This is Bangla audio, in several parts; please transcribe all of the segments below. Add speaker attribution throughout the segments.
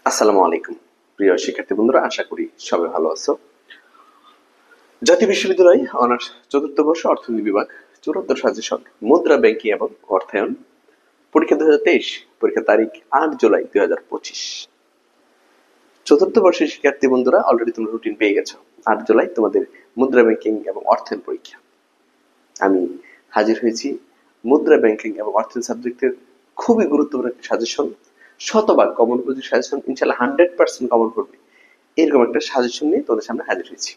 Speaker 1: আসসালামু আলাইকুম প্রিয় শিক্ষার্থী বন্ধুরা, আশা করি সবাই ভালো আছো। জাতীয় বিশ্ববিদ্যালয় অনার্স চতুর্থ বর্ষ অর্থনীতি বিভাগ চূড়ান্ত সাজেশন মুদ্রা ব্যাংকিং এবং অর্থায়ন পরীক্ষা 2023, পরীক্ষা তারিখ 8 জুলাই 2025। চতুর্থ বর্ষের শিক্ষার্থী বন্ধুরা অলরেডি তোমরা রুটিন পেয়ে গেছো। 8 জুলাই তোমাদের মুদ্রা ব্যাংকিং এবং অর্থায়ন পরীক্ষা। আমি হাজির হয়েছি মুদ্রা ব্যাংকিং এবং অর্থায়ন সাবজেক্টের খুবই গুরুত্বপূর্ণ একটি সাজেশন, শতভাগ কমন উপযোগী সাজেশন, ইনশাআল্লাহ 100% কমন করবে এরকম একটা সাজেশন নিয়ে তোমাদের সামনে হাজির হয়েছি।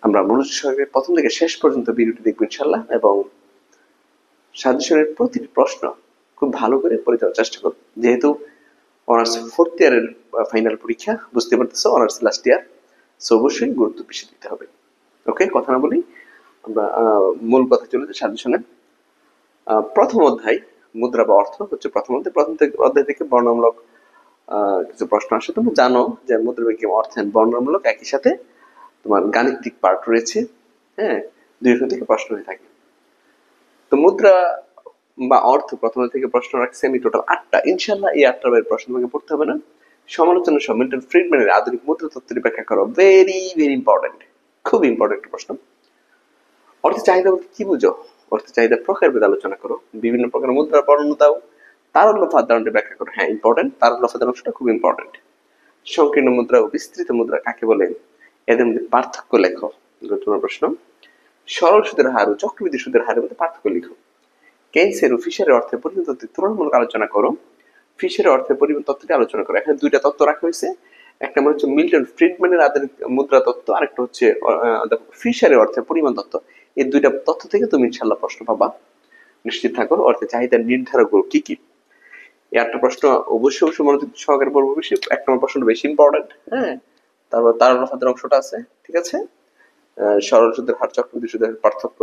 Speaker 1: আমরা মনোযোগ সহকারে প্রথম থেকে শেষ পর্যন্ত ভিডিওটি দেখবো ইনশাআল্লাহ, এবং সাজেশনের প্রতিটি প্রশ্ন খুব ভালো করে পড়ে যাওয়ার চেষ্টা করব। যেহেতু অনার্স ফোর্থ ইয়ারের ফাইনাল পরীক্ষা, বুঝতে পারতেছো অনার্স লাস্ট ইয়ার, সো অবশ্যই গুরুত্ব বেশি দিতে হবে। ওকে, কথা না বলি আমরা মূল কথা চলে যাই সাজেশনে। প্রথম অধ্যায় মুদ্রা বা অর্থ হচ্ছে প্রথম অধ্যায়। প্রথম অধ্যায় থেকে বর্ণনামূলক কিছু প্রশ্ন আসে। তোমরা জানো যে মুদ্রা ব্যাংকিং অর্থায়ন বর্ণনামূলক, একই সাথে তোমার গাণিতিক পার্ট রয়েছে। হ্যাঁ, দুই থেকে প্রশ্ন হয়ে থাকে। তো মুদ্রা বা অর্থ প্রথম থেকে প্রশ্ন রাখছি আমি টোটাল 8টা। ইনশাআল্লাহ এই 8টার বাইরে প্রশ্ন তোমাকে পড়তে হবে না। সমালোচনা সহ মিল্টন ফ্রিডম্যানের আধুনিক মুদ্রা তত্ত্বের ব্যাখ্যা করো, ভেরি ভেরি ইম্পর্টেন্ট, খুব ইম্পর্টেন্ট প্রশ্ন। অর্থের চাহিদা বলতে কি বুঝো? অর্থের চাহিদার প্রকারভেদ আলোচনা করো, বিভিন্ন প্রকার মুদ্রার বর্ণনা দাও, তারল্য ফাঁদ ধারণটা ব্যাখ্যা করো। হ্যাঁ, ইম্পর্টেন্ট, তারল্য ফাঁদ অংশটা খুব ইম্পর্টেন্ট। সংকীর্ণ মুদ্রা ও বিস্তৃত মুদ্রা কাকে বলে, এদের মধ্যে পার্থক্য লেখো, গুরুত্বপূর্ণ প্রশ্ন। সরল সুদের হার ও চক্রবৃদ্ধি সুদের হারের মধ্যে পার্থক্য লিখো। কেইন্সের ও ফিশারের অর্থের পরিমাণ তত্ত্বের তুলনামূলক আলোচনা করো। ফিশারের অর্থের পরিমাণ তত্ত্বটি আলোচনা করো। এখানে দুইটা তত্ত্ব রাখা হয়েছে, একটা হচ্ছে মিল্টন ফ্রিডম্যানের আধুনিক মুদ্রা তত্ত্ব, আরেকটা হচ্ছে ফিশারের অর্থের পরিমাণ তত্ত্ব। এই দুইটা তত্ত্ব থেকে তুমি ইনশাআল্লাহ প্রশ্ন পাবা, নিশ্চিত থাকো। অর্থের চাহিদা নির্ধারক কি কি, এই একটা প্রশ্ন অবশ্যই অবশ্যই মনোযোগ সহকারে পড়বো। বেশি এক নম্বর প্রশ্নটা বেশি ইম্পর্টেন্ট। হ্যাঁ, তারপর তারল্য ফাঁদের অংশটা আছে, ঠিক আছে। সরল সুদের হার, চক্রবৃদ্ধি সুদের পার্থক্য,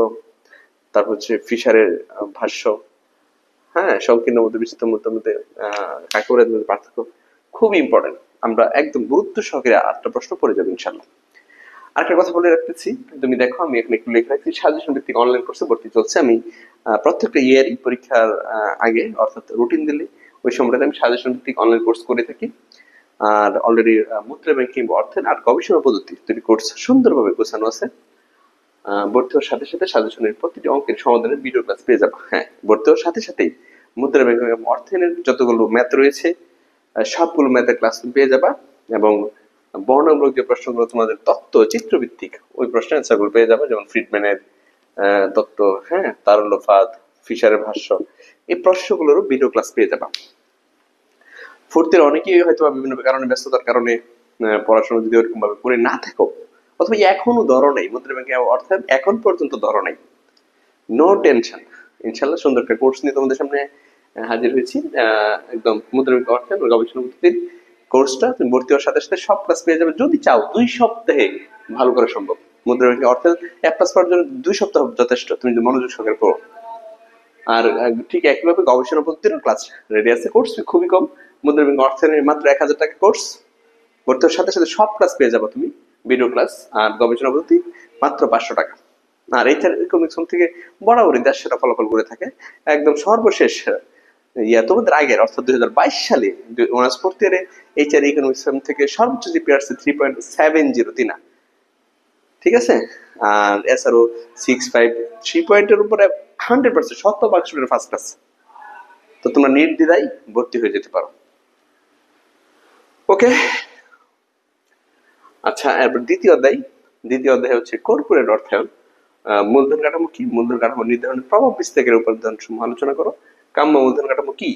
Speaker 1: তারপর হচ্ছে ফিশারের ভাষ্য, হ্যাঁ, সংকীর্ণ মধ্যে বিস্তৃত মধ্যে কাকের মধ্যে পার্থক্য, খুব ইম্পর্টেন্ট। আমরা একদম গুরুত্ব সহকারে 8টা প্রশ্ন পড়ে যাবো ইনশাআল্লাহ। আরেকটা কথা বলে রাখতেছি, তুমি দেখো আমি এখানে একটু লিখে রাখছি, সাজেশন ভিত্তিক অনলাইন কোর্সে ভর্তি চলছে। আমি প্রত্যেকটা ইয়ারই পরীক্ষার আগে, অর্থাৎ রুটিন দিলে ওই সময়টাতে আমি সাজেশন ভিত্তিক অনলাইন কোর্স করে থাকি। আর অলরেডি মুদ্রা ব্যাংকিং, অর্থায়ন আর গবেষণা পদ্ধতি দুটি কোর্স সুন্দরভাবে গোছানো আছে। ভর্তি হওয়ার সাথে সাথে সাজেশনের প্রতিটি অঙ্কের সমাধানের ভিডিও ক্লাস পেয়ে যাবো। হ্যাঁ, ভর্তি হওয়ার সাথে সাথেই মুদ্রা ব্যাংকিং এবং অর্থায়নের যতগুলো ম্যাথ রয়েছে সবগুলো ম্যাথের ক্লাস তুমি পেয়ে যাবা, এবং বর্ণনামূলক যে প্রশ্নগুলো তোমাদের তত্ত্ব চিত্রভিত্তিক, ওই প্রশ্নের অ্যান্সারগুলো পেয়ে যাবে, যেমন ফ্রিডম্যানের তত্ত্ব, হ্যাঁ, তারল্য ফাঁদ, ফিশারের ভাষ্য, এই প্রশ্নগুলোরও ভিডিও ক্লাস পেয়ে যাবা। ফোর্থ ইয়ার অনেকেই হয়তো বিভিন্ন কারণে, ব্যস্ততার কারণে পড়াশোনা যদি ওরকম ভাবে করে না থাকো, অথবা এখনো ধরো নাই মুদ্রা ব্যাংকিং অর্থাৎ এখন পর্যন্ত ধরো নাই, নো টেনশন, ইনশাল্লাহ সুন্দর একটা কোর্স নিয়ে তোমাদের সামনে হাজির হয়েছি। একদম মুদ্রা ব্যাংকিং অর্থায়ন গবেষণা পদ্ধতির কোর্সটা তুমি ভর্তি হওয়ার সাথে সাথে সব ক্লাস পেয়ে যাবে। যদি চাও 2 সপ্তাহে ভালো করে সম্ভব। মুদ্রা ব্যাংকিং অর্থায়ন অ্যাপ্লাস পাওয়ার জন্য 2 সপ্তাহ যথেষ্ট, তুমি যদি মনোযোগ সহকারে পড়ো। আর ঠিক একইভাবে গবেষণা পদ্ধতিরও ক্লাস রেডি আছে, কোর্স খুবই কম। মুদ্রা ব্যাংকিং অর্থায়নের মাত্র 1000 টাকা কোর্স, ভর্তি হওয়ার সাথে সাথে সব ক্লাস পেয়ে যাবো তুমি, ভিডিও ক্লাস। আর গবেষণা পদ্ধতি মাত্র 500 টাকা। আর এইচআর ইকোনমিক্স থেকে বরাবরই 150 ফলাফল করে থাকে। একদম সর্বশেষ তোমাদের আগের, অর্থাৎ 2022 সালে অনার্স ফোর্থ ইয়ারে এইচআর ইকোনমিক্স থেকে সর্বোচ্চ জিপিএ আসছে 3.70 ঠিক আছে। আর এসআরও 65, 3 পয়েন্টের উপরে 100%, 100% স্টুডেন্ট ফার্স্ট ক্লাস। তো তোমরা নির্দ্বিধায় ভর্তি হয়ে যেতে পারো। ওকে, আচ্ছা, এরপর দ্বিতীয় অধ্যায় হচ্ছে কর্পোরেট অর্থায়ন। মূলধন কাঠামো কি, মূলধন কাঠামো নির্ধারণের প্রভাব বিস্তারের উপাদান সমূহ আলোচনা করো। কাম্য মূলধন কাঠামো কি,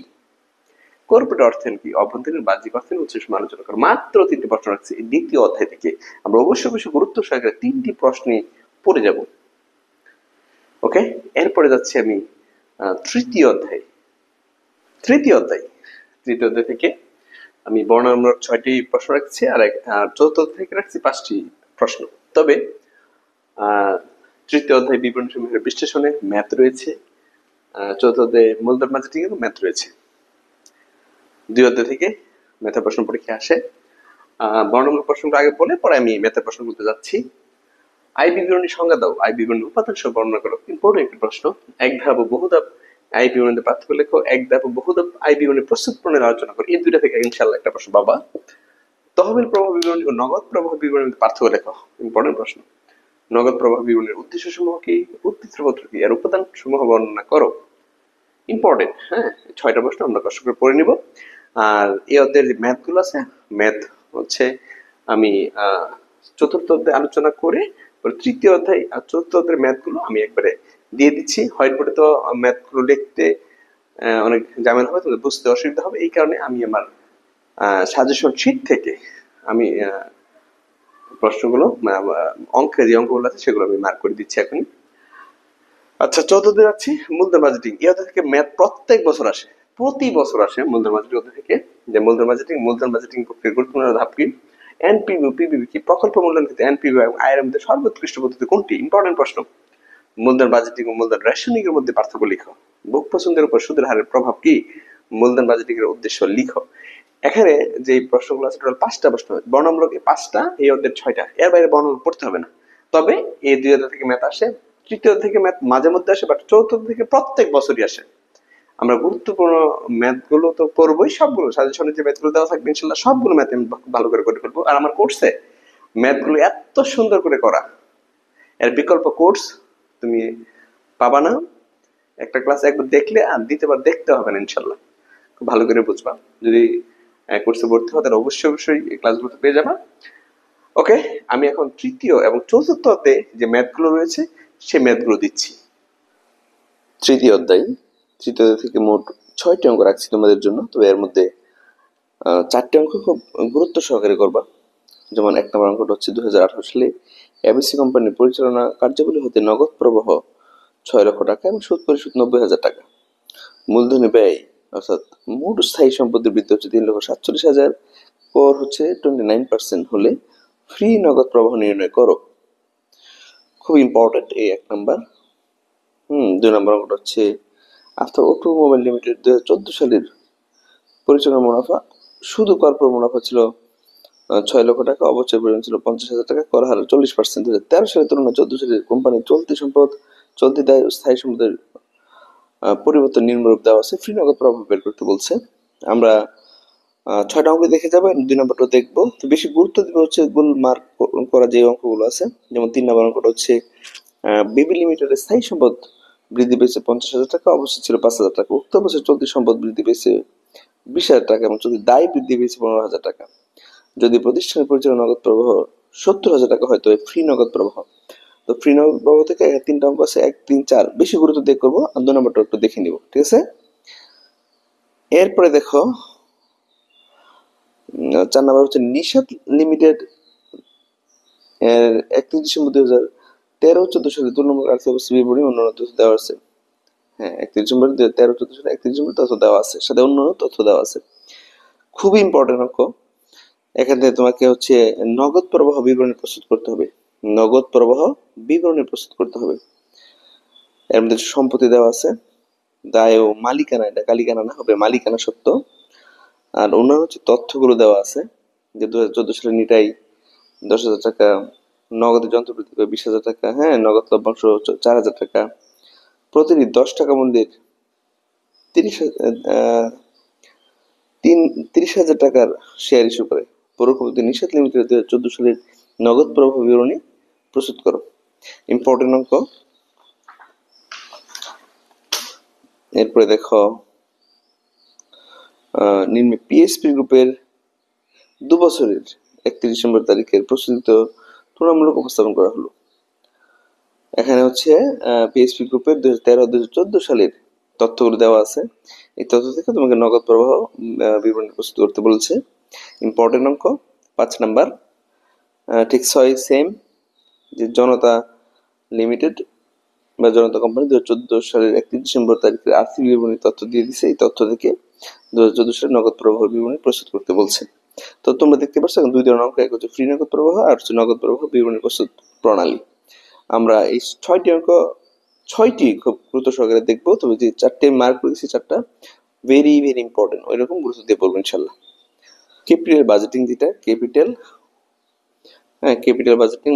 Speaker 1: কর্পোরেট অর্থায়ন কি, অভ্যন্তরীণ বাহ্যিক অর্থায়ন উৎস সমূহ আলোচনা করো। মাত্র 3টি প্রশ্ন রাখছি দ্বিতীয় অধ্যায় থেকে। আমরা অবশ্যই গুরুত্ব সহকারে 3টি প্রশ্নে পড়ে যাব। ওকে, এরপরে যাচ্ছি আমি তৃতীয় অধ্যায় থেকে আমি বর্ণনামূলক 6টি প্রশ্ন রাখছি, আর চতুর্থ থেকে রাখছি 5টি প্রশ্ন। তবে তৃতীয় অধ্যায় বিবরণ সমূহের বিশ্লেষণে ম্যাথ রয়েছে, চতুর্থ অধ্যায়ে মূলধন বাজেটিং এর ম্যাথ রয়েছে। 2 অধ্যায় থেকে ম্যাথের প্রশ্ন পরীক্ষা আসে। বর্ণনামূলক প্রশ্নগুলো আগে বলে পরে আমি ম্যাথের প্রশ্ন বলতে যাচ্ছি। আয় বিবরণী সংজ্ঞা দাও, আয় বিবরণী উপাদান সহ বর্ণনা করো, ইম্পর্টেন্ট একটি প্রশ্ন। এক ধাপ ও বহু ধাপ আই বিবরণীতে পার্থক্য লেখো, এক ধাপ ও বহু ধাপ আই বিবরণী প্রস্তুত প্রণালী আলোচনা করো। এই দুইটা থেকে ইনশাল্লাহ একটা প্রশ্ন পাবা। তহবিল প্রবাহ বিবরণী ও নগদ প্রবাহ বিবরণীতে পার্থক্য লেখো, ইম্পর্টেন্ট প্রশ্ন। নগদ প্রবাহ বিবরণীর উদ্দেশ্য সমূহ কি, উদ্দীপত্র কি, আর উপাদান সমূহ বর্ণনা করো। ইম্পর্টেন্ট, হ্যাঁ, 6টা প্রশ্ন আমরা কষ্ট করে পড়ে নিব। আর এই অধ্যায়ের যে ম্যাথ গুলো আছে, ম্যাথ হচ্ছে আমি চতুর্থ অধ্যায় আলোচনা করে তৃতীয় অধ্যায় আর চতুর্থ অধ্যায়ের ম্যাথ গুলো আমি একবারে দিয়ে দিচ্ছি। হোয়াইট বোর্ডে তো ম্যাথ গুলো লিখতে অনেক ঝামেলা হবে, তোমাদের বুঝতে অসুবিধা হবে, এই কারণে আমি আমার সাজেশন শিট থেকে আমি প্রশ্নগুলো অঙ্কের যে অঙ্কগুলো আছে সেগুলো আমি মার্ক করে দিচ্ছি এখন। আচ্ছা, চতুর্থ যাচ্ছি মূলধন বাজেটিং। এই অধ্যায় থেকে ম্যাথ প্রত্যেক বছর আসে, প্রতি বছর আসে মূলধন বাজেটিং অধ্যায় থেকে। যে মূলধন বাজেটিং প্রক্রিয়ার গুরুত্বপূর্ণ ধাপ কি, এনপিভি পিবিবি কি, প্রকল্প মূল্যায়ন ক্ষেত্রে এনপিভি এবং আয়ের মধ্যে সর্বোৎকৃষ্ট পদ্ধতি কোনটি। ইম্পর্টেন্ট প্রশ্ন। মূলধন বাজেটিং ও মূলধন রেশনিং এর মধ্যে পার্থক্য লিখো। ভোগ পছন্দের উপর সুদের হারের প্রভাব কি, মূলধন বাজেটিং এর উদ্দেশ্য লিখো। এখানে যে প্রশ্নগুলো আছে টোটাল 5টা প্রশ্ন, বর্ণমূলক 5টা, এই অধ্যায়ের 6টা, এর বাইরে বর্ণমূলক পড়তে হবে না। তবে এই 2 অধ্যায় থেকে ম্যাথ আসে, তৃতীয় থেকে ম্যাথ মাঝে মধ্যে আসে, বাট চতুর্থ থেকে প্রত্যেক বছরই আসে। আমরা গুরুত্বপূর্ণ ম্যাথ গুলো তো করবোই, সবগুলো সাজেশনে যে ম্যাথ গুলো দেওয়া থাকবে ইনশাল্লাহ সবগুলো ম্যাথ আমি ভালো করে ফেলবো। আর আমার কোর্সে ম্যাথ গুলো এত সুন্দর করে করা, এর বিকল্প কোর্স তুমি পাবা না। একটা ক্লাস একবার দেখলে আর দ্বিতীয়বার দেখতে হবে না ইনশাল্লাহ, খুব ভালো করে বুঝবা। যদি কোর্সে ভর্তি হও তাহলে অবশ্যই এই ক্লাসগুলো পেয়ে যাবা। ওকে, আমি এখন তৃতীয় এবং চতুর্থতে যে ম্যাথগুলো রয়েছে সেই ম্যাথগুলো দিচ্ছি। তৃতীয় অধ্যায় থেকে মোট 6টি অঙ্ক রাখছি তোমাদের জন্য। তবে এর মধ্যে 4টি অঙ্ক খুব গুরুত্ব সহকারে করবা। যেমন 1 নম্বর অঙ্কটা হচ্ছে 2018 সালে এবিসি কোম্পানির পরিচালনা কার্যাবলী হতে নগদ প্রবাহ 6 লক্ষ টাকা এবং সুদ পরিশোধ 90,000 টাকা। মূলধনী ব্যয় অর্থাৎ মোট স্থায়ী সম্পত্তির বৃদ্ধি হচ্ছে 3,47,000, কর হচ্ছে 29% হলে ফ্রি নগদ প্রবাহ নির্ণয় করো। খুব ইম্পর্টেন্ট এই 1 নম্বর। 2 নম্বর অঙ্কটা হচ্ছে আফতাব অটোমোবাইল লিমিটেড 2014 সালের পরিচালনা মুনাফা, শুধু কর্পোরেট মুনাফা ছিল 6 লক্ষ টাকা, অবচয় পরিমাণ ছিল 50,000 টাকা, কর হার 40%। 2013 সালের তুলনায় 14 সালের কোম্পানির চলতি দায় ও স্থায়ী সম্পদের পরিবর্তন নিম্নরূপ দেওয়া আছে। ফ্রি নগদ প্রভাব বের করতে বলছে। আমরা 6টা অঙ্ক দেখে যাবো, 2 নম্বরটা দেখবো। তো বেশি গুরুত্ব দিবে হচ্ছে গোল মার্ক করা যে অঙ্কগুলো আছে। যেমন 3 নম্বর অঙ্কটা হচ্ছে বিবি লিমিটেডের স্থায়ী সম্পদ বৃদ্ধি পেয়েছে 50,000 টাকা, অবশ্যই ছিল 5,000 টাকা। উক্ত বছর চলতি সম্পদ বৃদ্ধি পেয়েছে 20,000 টাকা এবং চলতি দায় বৃদ্ধি পেয়েছে 15,000 টাকা। যদি প্রতিষ্ঠানের পরিচালনা নগদ প্রবাহ 70,000 টাকা হয় তবে ফ্রি নগদ প্রবাহ। তো ফ্রি নগদ প্রবাহ থেকে 3টা অঙ্ক আছে, 1, 3, 4 বেশি গুরুত্ব দিয়ে করবো, আর 2 নম্বরটা একটু দেখে নিব, ঠিক আছে। এরপরে দেখো 4 নম্বর হচ্ছে নিশাত লিমিটেড এর 31 ডিসেম্বর 2013-14 সালে তুলনামূলক আর্থিক অবস্থা বিবরণী অন্যান্য তথ্য দেওয়া আছে। হ্যাঁ, 31 ডিসেম্বর 2013-14 সালে 31 ডিসেম্বর তথ্য দেওয়া আছে, সাথে অন্যান্য তথ্য দেওয়া আছে। খুবই ইম্পর্টেন্ট অঙ্ক। এখান থেকে তোমাকে হচ্ছে নগদ প্রবাহ বিবরণী প্রস্তুত করতে হবে। নগদ প্রবাহ বিবরণী প্রস্তুত করতে হবে। এর মধ্যে সম্পত্তি দেওয়া আছে, দায় ও মালিকানা, এটা কালিকানা না, হবে মালিকানা সত্ত্ব। আর অন্যান্য হচ্ছে তথ্যগুলো দেওয়া আছে, যে 2014 সালে নিটাই 10,000 টাকা, নগদের যন্ত্রপাতি 20,000 টাকা, হ্যাঁ, নগদ লভ্যাংশ 4,000 টাকা, প্রতিটি 10 টাকা মূল্যের 30,000 টাকার শেয়ার ইস্যু করে। পৌরকম্পতি নিশাত লিমিটেড 2014 সালের নগদ প্রবাহ বিবরণী প্রস্তুত করো। ইম্পর্টেন্ট অঙ্ক। এরপরে দেখো নিম্নে পিএসপি গ্রুপের 2 বছরের 31 ডিসেম্বর তারিখের প্রস্তুত তুলনামূলক উপস্থাপন করা হলো। এখানে হচ্ছে পিএসপি গ্রুপের 2013-2014 সালের তথ্যগুলো দেওয়া আছে। এই তথ্য থেকে তোমাকে নগদ প্রবাহ বিবরণী প্রস্তুত করতে বলছে। ইম্পর্টেন্ট অঙ্ক। 5 নাম্বার ঠিক 6 সেম, যে জনতা লিমিটেড বা জনতা কোম্পানি 2014 সালের 31 ডিসেম্বর তারিখের আর্থিক বিবরণী তথ্য দিয়ে দিছে। এই তথ্য থেকে 2014 সালের নগদ প্রবাহ বিবরণী প্রস্তুত করতে বলছে। তো তোমরা দেখতে পাচ্ছ এখন 2 ধরনের অঙ্ক, এক হচ্ছে ফ্রি নগদ প্রবাহ আর হচ্ছে নগদ প্রবাহ বিবরণী প্রস্তুত প্রণালী। আমরা এই 6টি অঙ্ক 6টি খুব গুরুত্ব সহকারে দেখবো। তবে যে 4টে মার্ক করে দিচ্ছি, 4টা ভেরি ইম্পর্টেন্ট, ওই রকম গুরুত্ব দিয়ে পড়বো ইনশাল্লাহ। ক্যাপিটাল বাজেটিং, যেটা ক্যাপিটাল বাজেটিং,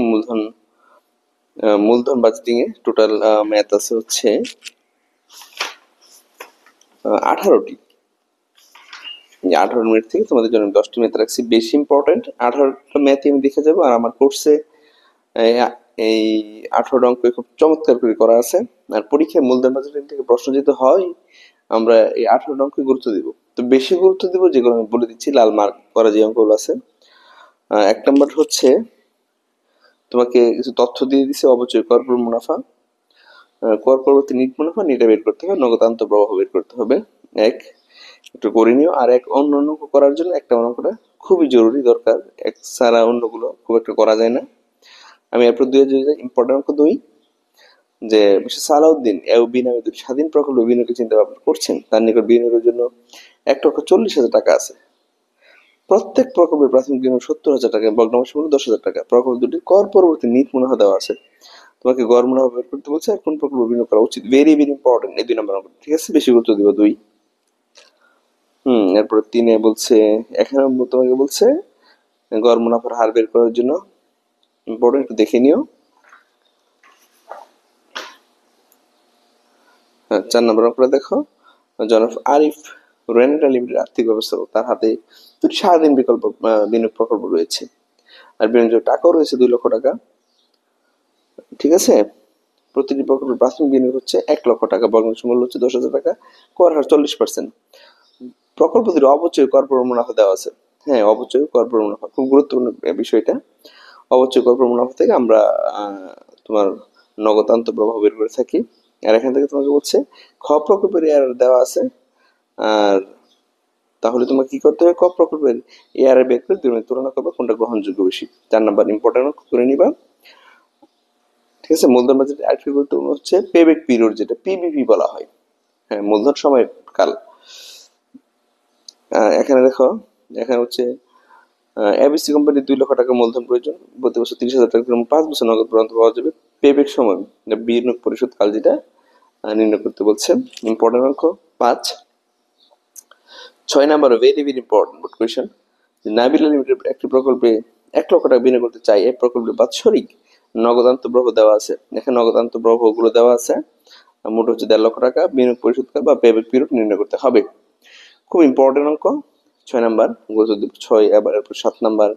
Speaker 1: মূলধন বাজেটিং এ টোটাল ম্যাথ আছে হচ্ছে 18টি। 18 মিনিট থেকে তোমাদের জন্য 10টি ম্যাথ রাখছি, বেশি ইম্পর্টেন্ট। 18টা ম্যাথ আমি দেখে যাবো, আর আমার কোর্সে এই 18 অঙ্ক খুব চমৎকার করে করা আছে। আর পরীক্ষায় মূলধন বাজেট থেকে প্রশ্ন যেতে হয়, আমরা এই 18 অঙ্কে গুরুত্ব দিব। তো বেশি গুরুত্ব দিব যেগুলো আমি বলে দিচ্ছি, লাল মার্ক করা যে অঙ্কগুলো আছে। 1 নম্বর হচ্ছে তোমাকে কিছু তথ্য দিয়ে দিছে, অবচয় কর মুনাফা, কর পরবর্তী নিট মুনাফা, নিটা বের করতে হবে, নগদ আন্তঃপ্রবাহ বের করতে হবে। একটু করে নিও। আর অন্য অঙ্ক করার জন্য একটা অঙ্কটা খুবই জরুরি দরকার, এক ছাড়া অন্যগুলো খুব একটা করা যায় না। আমি এরপর ইম্পর্টেন্ট অঙ্ক 2, যে সালাউদ্দিন এওবি নামে দুটি স্বাধীন প্রকল্প বিনিয়োগের চিন্তা ভাবনা করছেন। তার নিকট বিনিয়োগের জন্য 1,40,000 টাকা আছে। প্রত্যেক প্রকল্পের প্রাথমিক বিনিয়োগ 70,000 টাকা, ভগ্নাংশ মূল্য 10,000 টাকা। প্রকল্প দুটির কর পরবর্তী নিট মুনাফা দেওয়া আছে। তোমাকে গড় মুনাফা বের করতে বলছে, আর কোন প্রকল্পে বিনিয়োগ করা উচিত। ভেরি ভেরি ইম্পর্টেন্ট এই 2 নম্বর অঙ্ক, ঠিক আছে? বেশি গুরুত্ব দিব 2। এরপর 3-এ বলছে, এখানে তোমাকে বলছে গড় মুনাফার হার বের করার জন্য, ইম্পর্টেন্ট, একটু দেখে নিও। 4 নম্বর অঙ্কটা দেখো, জনাব আরিফ রেনেটা লিমিটেড আর্থিক ব্যবস্থাপক, তার হাতে দুটি স্বাধীন বিকল্প বিনিয়োগ প্রকল্প রয়েছে, আর বিনিয়োগের টাকাও রয়েছে 2 লক্ষ টাকা, ঠিক আছে? প্রতিটি প্রকল্পের প্রাথমিক বিনিয়োগ হচ্ছে 1 লক্ষ টাকা, ভগ্নাংশ মূল্য হচ্ছে 10,000 টাকা, কর হার 40%। প্রকল্পটির অবচয় কর মুনাফা দেওয়া আছে। হ্যাঁ, অবচয় কর মুনাফা খুব গুরুত্বপূর্ণ বিষয়টা। অবচয় কর মুনাফা থেকে আমরা তোমার নগদ আন্তঃপ্রবাহ বের করে থাকি। আর এখান থেকে তোমাকে বলছে খ প্রকল্পের এআর দেওয়া আছে, আর তাহলে তোমাকে কি করতে হবে, ক প্রকল্পের এআর বের করে তুলনা করবে কোনটা গ্রহণযোগ্য বেশি। 4 নাম্বার ইম্পর্টেন্ট করে নিবা, ঠিক আছে? মূলধন বাজেট আরেকটি গুরুত্বপূর্ণ হচ্ছে পেব্যাক পিরিয়ড, যেটা পিবিপি বলা হয়। হ্যাঁ, মূলধন সময় কাল। এখানে দেখো, এখানে হচ্ছে এবিসি কোম্পানির 2 লক্ষ টাকা মূলধন প্রয়োজন, প্রতি বছর 30,000 টাকা, 5 বছর নগদ পর্যন্ত পাওয়া যাবে। পেব্যাক সময়, বিনিয়োগ পরিশোধ কাল যেটা নির্ণয় করতে বলছে। ইম্পর্টেন্ট অঙ্ক 5। 6 number very very important question, Nabila limited একটি প্রকল্পে 1 লক্ষ টাকা বিনিয়োগ করতে চাই। এই প্রকল্পে বাৎসরিক নগদ আন্তঃপ্রবাহ দেওয়া আছে। এখানে নগদ আন্তঃপ্রবাহ গুলো দেওয়া আছে, মোট হচ্ছে 1.5 লক্ষ টাকা। বিনিয়োগ পরিশোধ বা পেব্যাক পিরিয়ড নির্ণয় করতে হবে। খুব ইম্পর্টেন্ট অঙ্ক 6 নাম্বার, 6। এবার 7 নাম্বার,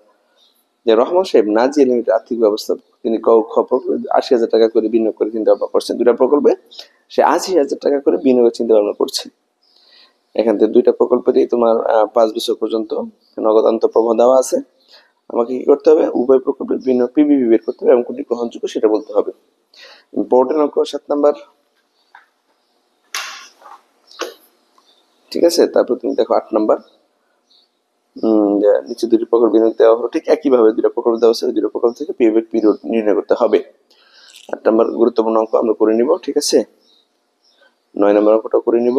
Speaker 1: যে রহমান সাহেব নাজিয়া লিমিটেড আর্থিক ব্যবস্থা, তিনি ক প্রকল্পে 80,000 টাকা করে বিনিয়োগ করে চিন্তা ভাবনা করছেন। 2টা প্রকল্পে সে 80,000 টাকা করে বিনিয়োগের চিন্তা ভাবনা করছে। এখান থেকে 2টা প্রকল্পেরই তোমার 5 বছর পর্যন্ত নগদ আন্তঃপ্রবাহ দেওয়া আছে। আমাকে কি করতে হবে, উভয় প্রকল্পের বিনিয়োগ পিবিপি বের করতে হবে এবং কোনটি গ্রহণযোগ্য সেটা বলতে হবে। ইম্পর্টেন্ট অঙ্ক 7 নাম্বার, ঠিক আছে? তারপর তুমি দেখো 8 নাম্বার, নিচে 2টি প্রকল্প বিনিয়োগ দেওয়া হলো, ঠিক একইভাবে 2টা প্রকল্প দেওয়া আছে, 2টা প্রকল্প থেকে পেব্যাক পিরিয়ড নির্ণয় করতে হবে। 8 নাম্বার গুরুত্বপূর্ণ অঙ্ক আমরা করে নিব, ঠিক আছে? 9 নাম্বার অঙ্কটা করে নিব।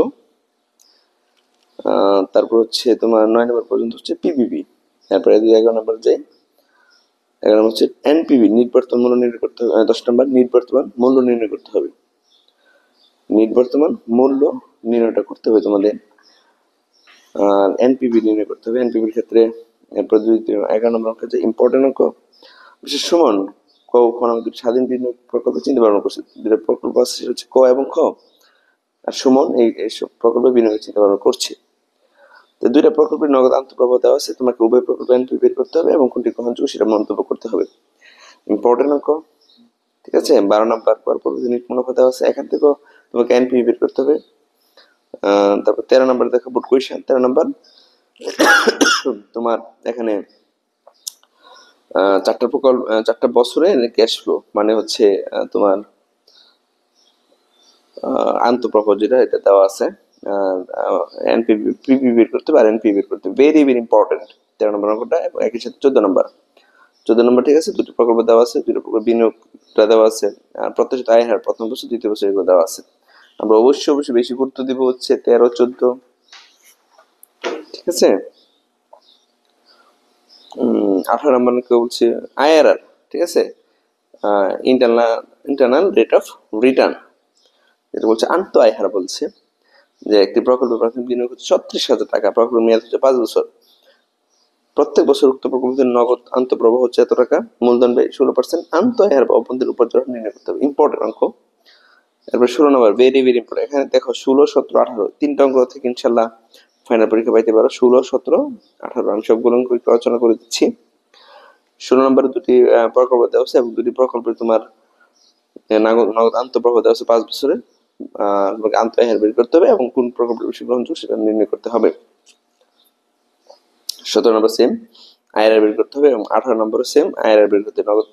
Speaker 1: তারপর হচ্ছে তোমার 9 নাম্বার পর্যন্ত হচ্ছে পিবিপি। তারপরে 11 নাম্বার যাই, 11 নম্বর হচ্ছে এনপিভি, নিট বর্তমান মূল্য নির্ণয় করতে হবে। 10 নাম্বার নিট বর্তমান মূল্য নির্ণয় করতে হবে। নিট বর্তমান মূল্য নির্ণয়টা করতে হবে তোমাদের, আর এনপিভি নির্ণয় করতে হবে। এনপিভির ক্ষেত্রে এরপর 11 নম্বর অঙ্ক হচ্ছে ইম্পর্টেন্ট অঙ্ক, বিশেষ সমান ক খ নামে 2টি স্বাধীন বিনিয়োগ প্রকল্প চিন্তা ভাবনা করছে। 2টা প্রকল্প আছে, সেটা হচ্ছে ক এবং খ, আর সুমন এইসব প্রকল্পে বিনিয়োগের চিন্তা ভাবনা করছে। তো 2টা প্রকল্পের নগদ আন্তঃপ্রবাহ দেওয়া আছে, তোমাকে উভয় প্রকল্প এনপি বের করতে হবে এবং কোনটি গ্রহণযোগ্য সেটা মন্তব্য করতে হবে। ইম্পর্টেন্ট অঙ্ক, ঠিক আছে? 12 নাম্বার পরবর্তী নিট মুনাফা দেওয়া আছে, এখান থেকেও তোমাকে এনপি বের করতে হবে। তারপর 13 নাম্বার দেখো বোর্ড কোয়েশ্চেন। 13 নাম্বার তোমার এখানে 4টা প্রকল্প, 4টা বছরে ক্যাশ ফ্লো, মানে হচ্ছে তোমার আন্তঃপ্রবাহ যেটা, এটা দেওয়া আছে। এনপিভি পিভি বের করতে হবে আর এনপি বের করতে হবে। ভেরি ভেরি ইম্পর্টেন্ট 13 নম্বর অঙ্কটা। এবং একই সাথে 14 নম্বর, 14 নম্বর, ঠিক আছে? 2টি প্রকল্প দেওয়া আছে, 2টা প্রকল্প বিনিয়োগটা দেওয়া আছে, আর প্রত্যাশিত আয় হার প্রথম বছর দ্বিতীয় বছর এগুলো দেওয়া আছে। আমরা অবশ্যই বেশি গুরুত্ব দিব হচ্ছে 13, 14, ঠিক আছে? 18 নম্বর বলছে আইআরআর, ঠিক আছে? ইন্টারনাল রেট অফ রিটার্ন, যেটা বলছে আন্ত আয় হার। বলছে যে একটি প্রকল্পের প্রাথমিক বিনিয়োগ হচ্ছে 36,000 টাকা, প্রকল্পের মেয়াদ হচ্ছে 5 বছর। প্রত্যেক বছর উক্ত প্রকল্পের নগদ আন্তঃপ্রবাহ হচ্ছে এত টাকা, মূলধন ব্যয় 16%, আন্ত আয় হার বা অভ্যন্তরীণ উপার্জন নির্ণয় করতে হবে। ইম্পর্টেন্ট অঙ্ক, এরপর 16 নম্বর, ভেরি ভেরি ইম্পর্টেন্ট। এখানে দেখো 16, 17, 18 তিনটা অঙ্ক থেকে ইনশাল্লাহ ফাইনাল পরীক্ষা পাইতে পারো। 16, 17, 18 আমি সবগুলো অঙ্ক একটু আলোচনা করে দিচ্ছি। 16 নম্বরে দুটি প্রকল্প দেওয়া আছে এবং দুটি প্রকল্পে তোমার নগদ আন্তঃপ্রবাহ দেওয়া আছে 5 বছরের। তোমাকে আন্তঃ বের করতে হবে এবং কোন প্রকল্পের বেশি গ্রহণযোগ্য সেটা নির্ণয় করতে হবে। 17 নম্বর সেম আইআরআর বের করতে হবে এবং 18 নম্বরে সেম আইআরআর বের করতে নগদ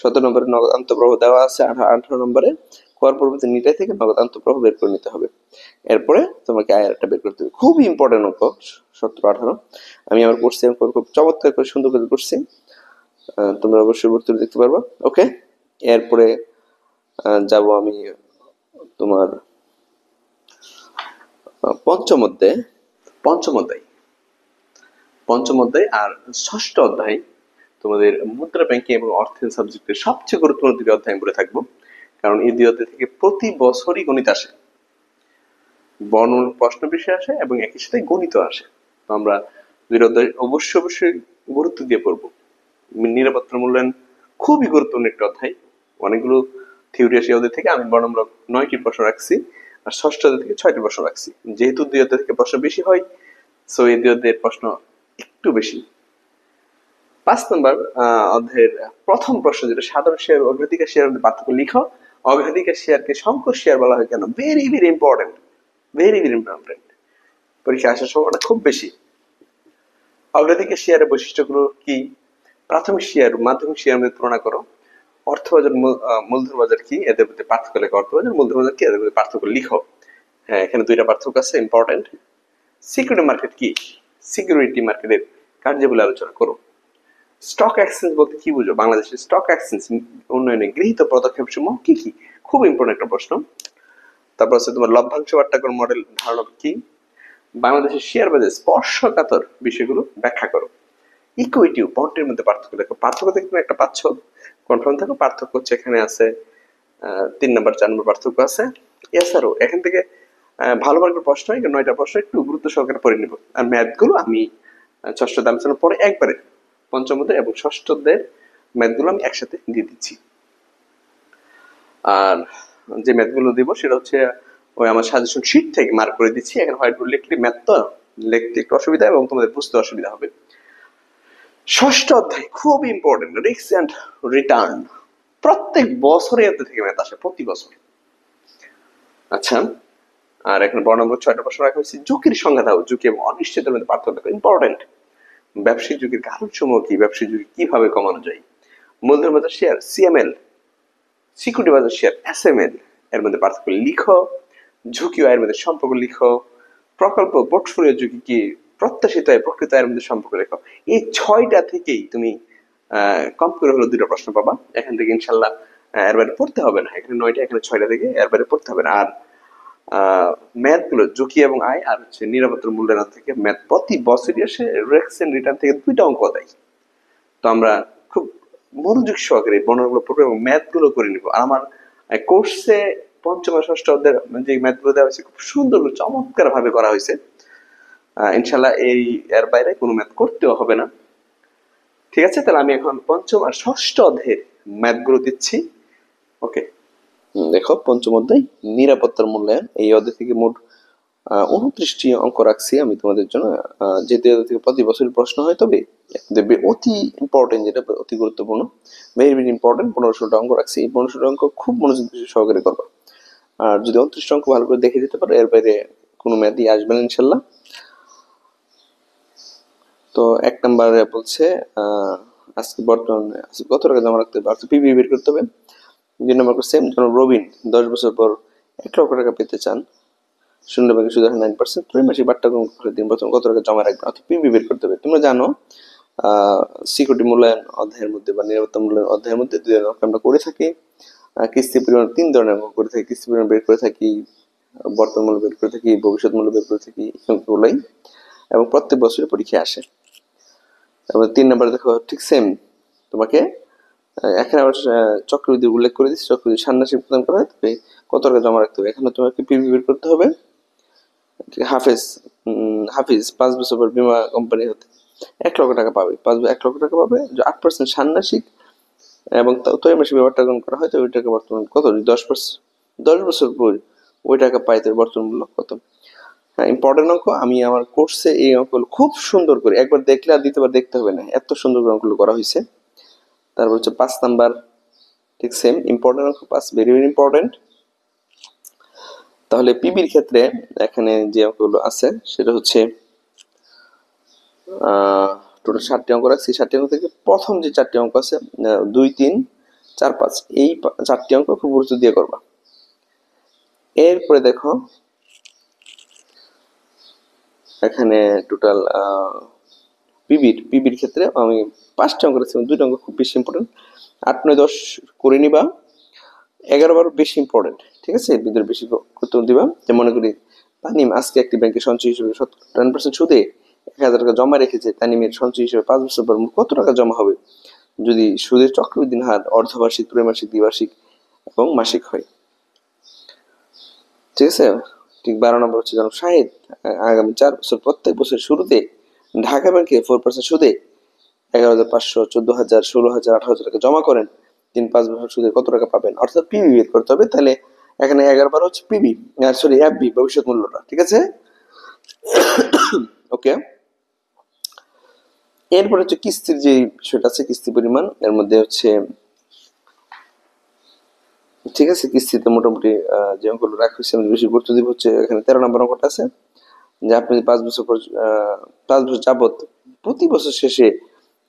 Speaker 1: 17 নম্বরে নগদ আন্তঃপ্রবাহ দেওয়া আছে, 18 নম্বরে কর পরবর্তী নিটাই থেকে নগদ আন্তঃপ্রবাহ বের করে নিতে হবে। এরপরে তোমাকে আইআরআরটা বের করতে হবে। খুবই ইম্পর্টেন্ট অঙ্ক 17, 18 আমি আবার করছি, খুব চমৎকার করে সুন্দর করে করছি, তোমরা অবশ্যই ভর্তি দেখতে পারবা। ওকে, এরপরে যাব আমি তোমার পঞ্চম অধ্যায় আর ষষ্ঠ অধ্যায় তোমাদের মুদ্রা ব্যাংকিং এবং অর্থনীতি সাবজেক্টের সবচেয়ে গুরুত্বপূর্ণ দুটি অধ্যায় বলে থাকবো, কারণ এই দুই অধ্যায় থেকে প্রতি বছরই গণিত আসে, বর্ণমূলক প্রশ্ন বিষয় আসে এবং একই সাথে গণিত আসে। তো আমরা দুই অধ্যায় অবশ্যই গুরুত্ব দিয়ে পড়বো। নিরাপত্তা মূল্যায়ন খুবই গুরুত্বপূর্ণ একটি অধ্যায়, অনেকগুলো থিওরি আসে অধ্যায় থেকে। আমি বর্ণমূলক 9টি প্রশ্ন রাখছি আর ষষ্ঠ অধ্যায় থেকে 6টি প্রশ্ন রাখছি। যেহেতু দুই অধ্যায় থেকে প্রশ্ন বেশি হয়, সো এই দুই অধ্যায়ের প্রশ্ন একটু বেশি। 5 নম্বর অধ্যায়ের প্রথম প্রশ্ন, যেটা সাধারণ শেয়ার অগ্রাধিকার শেয়ারের মধ্যে পার্থক্য লিখো। অগ্রাধিকার শেয়ারকে সংকর শেয়ার বলা হয় কেন? ভেরি ভেরি ইম্পর্টেন্ট, পরীক্ষা আসার সম্ভাবনা খুব বেশি। অগ্রাধিকার শেয়ারের বৈশিষ্ট্যগুলো কি? প্রাথমিক শেয়ার মাধ্যমিক শেয়ারের মধ্যে তুলনা করো। অর্থবাজার মূলধন বাজার কি? এদের মধ্যে পার্থক্য লেখো। অর্থবাজার মূলধন বাজার কি? এদের মধ্যে পার্থক্য লিখো। হ্যাঁ, এখানে দুইটা পার্থক্য আছে, ইম্পর্টেন্ট। সিকিউরিটি মার্কেট কি? সিকিউরিটি মার্কেটের কার্যাবলী আলোচনা করো। স্টক এক্সচেঞ্জ বলতে কি বুঝো? বাংলাদেশের স্টক এক্সচেঞ্জ উন্নয়নে গৃহীত পদক্ষেপ সমূহ কি কি? খুব ইম্পর্টেন্ট একটা প্রশ্ন। তারপর আছে তোমার লভ্যাংশ বাট্টাকর মডেল ধারণা কি? বাংলাদেশের শেয়ার বাজার স্পর্শকাতর বিষয়গুলো ব্যাখ্যা করো। ইকুইটি বন্ডের মধ্যে পার্থক্য দেখো। পার্থক্য দেখতে একটা পাচ্ছ, কনফার্ম থাকো। পার্থক্য হচ্ছে এখানে আছে 3 নম্বর 4 নম্বর পার্থক্য আছে। এছাড়াও এখান থেকে ভালো মার্কের প্রশ্ন, 9টা প্রশ্ন একটু গুরুত্ব সহকারে পড়ে নিব। আর ম্যাথ গুলো আমি ষষ্ঠ আলোচনার পরে একবারে পঞ্চম অধ্যায় এবং ষষ্ঠ অধ্যায়ের ম্যাথ গুলো আমি একসাথে দিয়ে দিচ্ছি। আর যে ম্যাথ গুলো দিব সেটা হচ্ছে ওই আমার সাজেশন শিট থেকে মার্ক করে দিচ্ছি। এখানে হোয়াইট বোর্ড লিখলে ম্যাথ তো লিখতে একটু অসুবিধা এবং তোমাদের বুঝতে অসুবিধা হবে। ষষ্ঠ অধ্যায় খুব ইম্পর্টেন্ট, রিস্ক এন্ড রিটার্ন। প্রত্যেক বছরে এতে থেকে ম্যাথ আসে, প্রতি বছর। আচ্ছা, আর এখানে বড় নম্বর 6টা প্রশ্ন রাখা হয়েছে। ঝুঁকির সংজ্ঞা দাও। ঝুঁকি এবং অনিশ্চয়তার মধ্যে পার্থক্য ইম্পর্টেন্ট। ব্যবসায়িক ঝুঁকির কারণ সমূহ কি? ব্যবসায়িক ঝুঁকি কিভাবে কমানো যায়? মূলধন বাজার শেয়ার সিএমএল, সিকিউরিটি বাজার শেয়ার এসএমএল, এর মধ্যে পার্থক্য লিখো। ঝুঁকি আয়ের মধ্যে সম্পর্ক লিখো। প্রকল্প পোর্টফোলিও ঝুঁকি কি? প্রত্যাশিত আয় প্রকৃত আয়ের মধ্যে সম্পর্ক লেখো। এই 6টা থেকেই তুমি কম করে হলো 2টা প্রশ্ন পাবা। এখান থেকে ইনশাল্লাহ এর বাইরে পড়তে হবে না। এখানে 9টা, এখানে 6টা থেকে এর বাইরে পড়তে হবে না। আর ম্যাথ গুলো ঝুঁকি এবং আয় আর হচ্ছে নিরাপত্তার মূল্যায়ন থেকে ম্যাথ প্রতি বছরই আসে। রিস্ক এন্ড রিটার্ন থেকে 2টা অঙ্ক দেয়। তো আমরা খুব মনোযোগ সহকারে বর্ণনাগুলো পড়বো এবং ম্যাথ গুলো করে নিবো। আর আমার কোর্সে পঞ্চম আর ষষ্ঠ অধ্যায় যে ম্যাথ গুলো দেওয়া হয়েছে খুব সুন্দর চমৎকার ভাবে করা হয়েছে। ইনশাল্লাহ এর বাইরে কোনো ম্যাথ করতেও হবে না। ঠিক আছে, তাহলে আমি এখন পঞ্চম আর ষষ্ঠ অধ্যায়ের ম্যাথ গুলো দিচ্ছি। ওকে, দেখো পঞ্চম অধ্যায় নিরাপত্তার মূল্যায়ন। এই অধ্যায় থেকে মোট 29টি অঙ্ক রাখছি আমি তোমাদের জন্য। যেহেতু এদের থেকে প্রতি বছর প্রশ্ন হয়, তবে দেখবে অতি ইম্পর্টেন্ট, যেটা অতি গুরুত্বপূর্ণ, ভেরি ভেরি ইম্পর্টেন্ট 15টা অঙ্ক রাখছি। এই 15টা অঙ্ক খুব মনোযোগ সহকারে করবা। আর যদি 29টা অঙ্ক ভালো করে দেখে দিতে পারো, এর বাইরে কোনো ম্যাথই আসবে না ইনশাল্লাহ। তো 1 নম্বরে বলছে আজকে বর্তমানে কত টাকা জমা রাখতে হবে, পিবি বের করতে হবে। 2 নম্বর সেম, রবিন 10 বছর পর 1 লক্ষ টাকা পেতে চান। শূন্য ভাগে সুদ 9%, ত্রৈমাসিক বাট্টা করে দিন প্রথম কত টাকা জমা রাখবেন, অর্থাৎ পিবি বের করতে হবে। তোমরা জানো সিকিউরিটি মূল্যায়ন অধ্যায়ের মধ্যে বা নিরাপত্তা মূল্যায়ন অধ্যায়ের মধ্যে 2 অঙ্ক আমরা করে থাকি। কিস্তি পরিমাণ 3 ধরনের অঙ্ক করে থাকি। কিস্তি পরিমাণ বের করে থাকি, বর্তমান মূল্য বের করে থাকি, ভবিষ্যৎ মূল্য বের করে থাকি, অঙ্কগুলোই এবং প্রত্যেক বছরের পরীক্ষায় আসে। তারপর 3 নম্বরে দেখো ঠিক সেম, তোমাকে এখানে আবার চক্রবৃদ্ধি উল্লেখ করে দিচ্ছি। চক্রবৃদ্ধি ষান্মাসিক প্রদান করা হয়, তবে কত টাকা জমা রাখতে হবে। এখানে তোমাকে পিবি বের করতে হবে। হাফিজ 5 বছর পর বীমা কোম্পানি হতে 1 লক্ষ টাকা পাবে। 1 লক্ষ টাকা পাবে, 8% ষান্মাসিক এবং ত্রৈমাসিক ব্যাপারটা গ্রহণ করা হয়, তো ওইটাকে বর্তমান কত 10%, 10 বছর পর ওই টাকা পাইতে বর্তমান মূল্য কত। হ্যাঁ, ইম্পর্টেন্ট অঙ্ক। আমি আমার কোর্সে এই অঙ্কগুলো খুব সুন্দর করে, একবার দেখলে আর দ্বিতীয়বার দেখতে হবে না, এত সুন্দর করে অঙ্কগুলো করা হয়েছে। তারপর হচ্ছে 5 নাম্বার, ঠিক সেম ইম্পর্টেন্ট অঙ্ক, 5 ভেরি ভেরি ইম্পর্টেন্ট। তাহলে পিবির ক্ষেত্রে এখানে যে অঙ্কগুলো আছে সেটা হচ্ছে টোটাল 7টি অঙ্ক রাখছি। 7টি অঙ্ক থেকে প্রথম যে 4টি অঙ্ক আছে 2, 3, 4, 5, এই 4টি অঙ্ক খুব গুরুত্ব দিয়ে করবা। এরপরে দেখো এখানে টোটাল পিবির ক্ষেত্রে আমি 5টি অঙ্ক রাখছি, 2টি অঙ্ক খুব বেশি ইম্পর্টেন্ট। 8, 9, 10 করে নিবা। 11, 12 বেশি ইম্পর্টেন্ট, ঠিক আছে, ভিতরে বেশি গুরুত্ব দিবা। যে মনে করি তানিম আজকে একটি ব্যাংকে সঞ্চয় হিসেবে 10% সুদে 1,000 টাকা জমা রেখেছে, তানিমের সঞ্চয় হিসেবে 5 বছর পর কত টাকা জমা হবে যদি সুদের চক্রবৃদ্ধি হার অর্ধবার্ষিক, ত্রৈমাসিক, দ্বিবার্ষিক এবং মাসিক হয়। ঠিক আছে। ঠিক 12 নম্বর হচ্ছে যেন শাহেদ আগামী 4 বছর প্রত্যেক বছর শুরুতে ঢাকা ব্যাংকে 4% সুদে 11,500, 14,000, 16,000, 18,000 টাকা জমা করেন, 3-5 বছর সুদে কত টাকা পাবেন, অর্থাৎ পিবি বের করতে হবে। তাহলে এখানে 11 বার হচ্ছে পিবি, সরি এফবি, ভবিষ্যৎ মূল্যটা, ঠিক আছে। ওকে, এরপর হচ্ছে কিস্তির যে বিষয়টা আছে, কিস্তি পরিমাণ, এর মধ্যে হচ্ছে ঠিক আছে, কিস্তিতে মোটামুটি যে অঙ্কগুলো রাখা হয়েছে আমি বেশি গুরুত্ব দিব হচ্ছে এখানে 13 নম্বর অঙ্কটা আছে, যে আপনি 5 বছর পর 5 বছর যাবত প্রতি বছর শেষে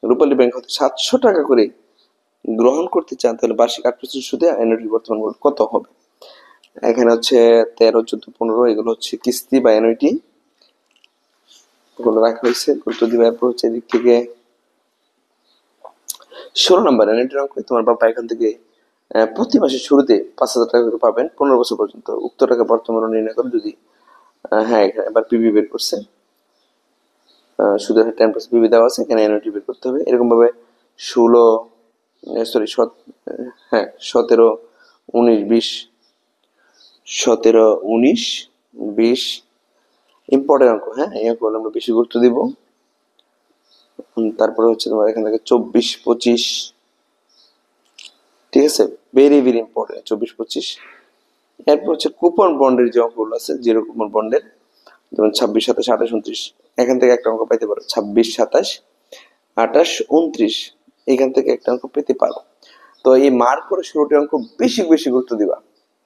Speaker 1: রূপালী ব্যাংক হতে 700 টাকা করে গ্রহণ করতে চান, তাহলে বার্ষিক 8% সুদে অ্যানুইটির বর্তমান মূল্য কত হবে। এখানে হচ্ছে 13, 14, 15 এগুলো হচ্ছে কিস্তি বা অ্যানুইটি, এগুলো রাখা হয়েছে, গুরুত্ব দিবে। এরপর হচ্ছে এদিক থেকে 16 নম্বর অ্যানুইটির অঙ্ক, তোমার বাবা এখান থেকে প্রতি মাসের শুরুতে 5,000 টাকা করে পাবেন 15 বছর পর্যন্ত, উক্ত টাকা বর্তমান নির্ণয় করে যদি হ্যাঁ এখানে এবার পিবি বের করছে, সুদের 10% পিবি দেওয়া আছে, এখানে অ্যানুইটি বের করতে হবে। এরকম ভাবে 16, সরি, হ্যাঁ 17, 19, 20, 17, 19, 20 ইম্পর্টেন্ট অঙ্ক। হ্যাঁ, এই অঙ্কগুলো আমরা বেশি গুরুত্ব দিব। তারপরে হচ্ছে তোমার এখান থেকে 24, 25, ঠিক আছে, ভেরি ভেরি ইম্পর্টেন্ট 24, 25। এরপর হচ্ছে কুপন বন্ডের যে অঙ্কগুলো আছে, জিরো কুপন বন্ডের, যেমন 26, 27, 28, 29, এখান থেকে একটা অঙ্ক পাইতে পারো। 26, 27, 28, 29 এখান থেকে একটা অঙ্ক পেতে পারো। তো এই মার্ক করে 16টি অঙ্ক বেশি বেশি গুরুত্ব দিবা।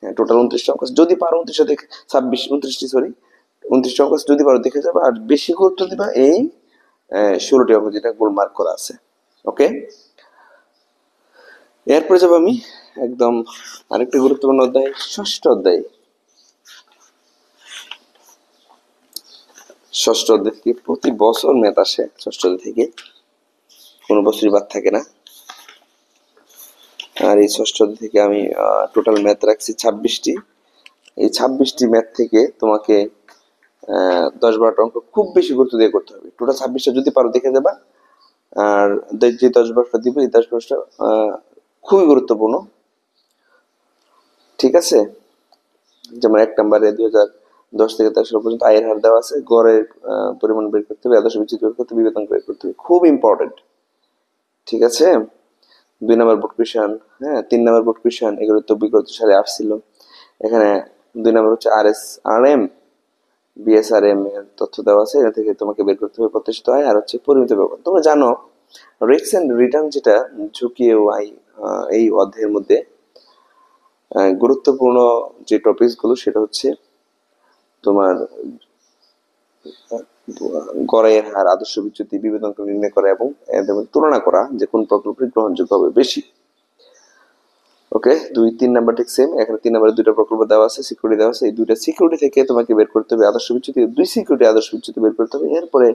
Speaker 1: হ্যাঁ, টোটাল 29টা অঙ্ক যদি পারো, 29টা দেখে 26, 29টি, সরি 29টা অঙ্ক যদি পারো দেখে যাবে, আর বেশি গুরুত্ব দিবা এই 16টি অঙ্ক যেটা গোল মার্ক করা আছে। ওকে, এরপরে যাবো আমি একদম আরেকটি গুরুত্বপূর্ণ অধ্যায়, ষষ্ঠ অধ্যায়। ষষ্ঠ অধ্যায় থেকে প্রতি বছর ম্যাথ আসে, ষষ্ঠ অধ্যায় থেকে কোনো বছরই বাদ থাকে না। আর এই ষষ্ঠ অধ্যায় থেকে আমি টোটাল ম্যাথ রাখছি 26টি। এই 26টি ম্যাথ থেকে তোমাকে 10-12টা অঙ্ক খুব বেশি গুরুত্ব দিয়ে করতে হবে। টোটাল 26টা যদি পারো দেখে যাবা। আর যে 10-12টা দিব, এই 10-12টা খুবই গুরুত্বপূর্ণ, ঠিক আছে। যেমন 1 নম্বরে 2010 থেকে 13 সাল পর্যন্ত আয়ের হার দেওয়া আছে, গড়ের পরিমাণ বের করতে হবে, আদর্শ বিচ্যুতি বের করতে হবে, বিবেচনা বের করতে হবে, খুব ইম্পর্টেন্ট, ঠিক আছে। 2 নম্বর বোর্ড কোয়েশ্চেন, হ্যাঁ 3 নম্বর বোর্ড কোয়েশ্চেন, এগুলো তো বিগত সালে আসছিল। এখানে 2 নম্বর হচ্ছে RSRM, BSRM এর তথ্য দেওয়া আছে, এটা থেকে তোমাকে বের করতে হবে প্রত্যাশিত আয় আর হচ্ছে পরিমিত ব্যবহার। তোমরা জানো রিস্ক এন্ড রিটার্ন, যেটা ঝুঁকি ও আয়, এই অধ্যায়ের মধ্যে গুরুত্বপূর্ণ যে টপিকস গুলো সেটা হচ্ছে তোমার গড়ের হার, আদর্শ বিচ্যুতি, বিবেচনা নির্ণয় করা এবং এদের মধ্যে তুলনা করা যে কোন প্রকল্পটি গ্রহণযোগ্য হবে বেশি। ওকে, 2-3 নাম্বার ঠিক সেম। এখানে 3 নম্বরে 2টা প্রকল্প দেওয়া আছে, সিকিউরিটি দেওয়া আছে, এই 2টা সিকিউরিটি থেকে তোমাকে বের করতে হবে আদর্শ বিচ্যুতি, 2 সিকিউরিটি আদর্শ বিচ্যুতি বের করতে হবে। এরপরে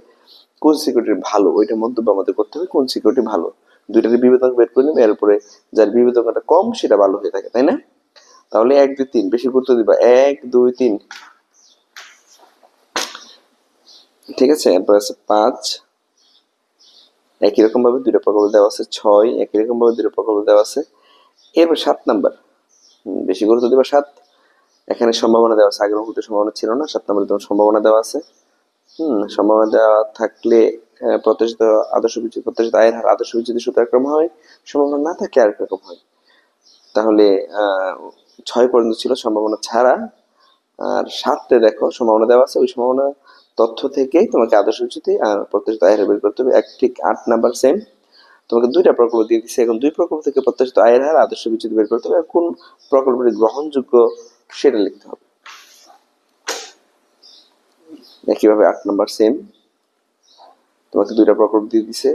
Speaker 1: কোন সিকিউরিটি ভালো ওইটা মন্তব্য আমাদের করতে হবে, কোন সিকিউরিটি ভালো, দুইটাকে বিবেচনা বের করে নেবে। এরপরে যার বিবেচনাটা কম সেটা ভালো হয়ে থাকে, তাই না। তাহলে 1, 2, 3 বেশি গুরুত্ব দিবা, 1, 2, 3, ঠিক আছে। এরপর আছে 5, একই রকম ভাবে 2টা প্রকল্প দেওয়া আছে। 6, একই রকম ভাবে 2টা প্রকল্প দেওয়া আছে। এরপর 7 নাম্বার বেশি গুরুত্ব দিবা, 7, এখানে সম্ভাবনা দেওয়া আছে, আগের মুহূর্তে সম্ভাবনা ছিল না, 7 নম্বরে তোমার সম্ভাবনা দেওয়া আছে। সম্ভাবনা দেওয়া থাকলে প্রত্যাশিত আদর্শ বিচ্যুতি, প্রত্যাশিত আয়ের হার, আদর্শ বিচ্যুতি সূত্র একরকম হয়, সম্ভাবনা না থাকলে আরেক রকম হয়। তাহলে
Speaker 2: 6 পর্যন্ত ছিল সম্ভাবনা ছাড়া, আর 7তে দেখো সম্ভাবনা দেওয়া আছে। ওই সম্ভাবনা তথ্য থেকেই তোমাকে আদর্শ বিচ্যুতি আর প্রত্যাশিত আয়ের হার বের করতে হবে। ঠিক 8 নাম্বার সেম, তোমাকে 2টা প্রকল্প দিয়ে দিচ্ছে। এখন 2 প্রকল্প থেকে প্রত্যাশিত আয়ের হার আদর্শ বিচ্যুতি বের করতে হবে, আর কোন প্রকল্পটি গ্রহণযোগ্য সেটা লিখতে হবে। একইভাবে 8 নাম্বার সেম, তোমাকে 2টা প্রকল্প দিয়ে দিছে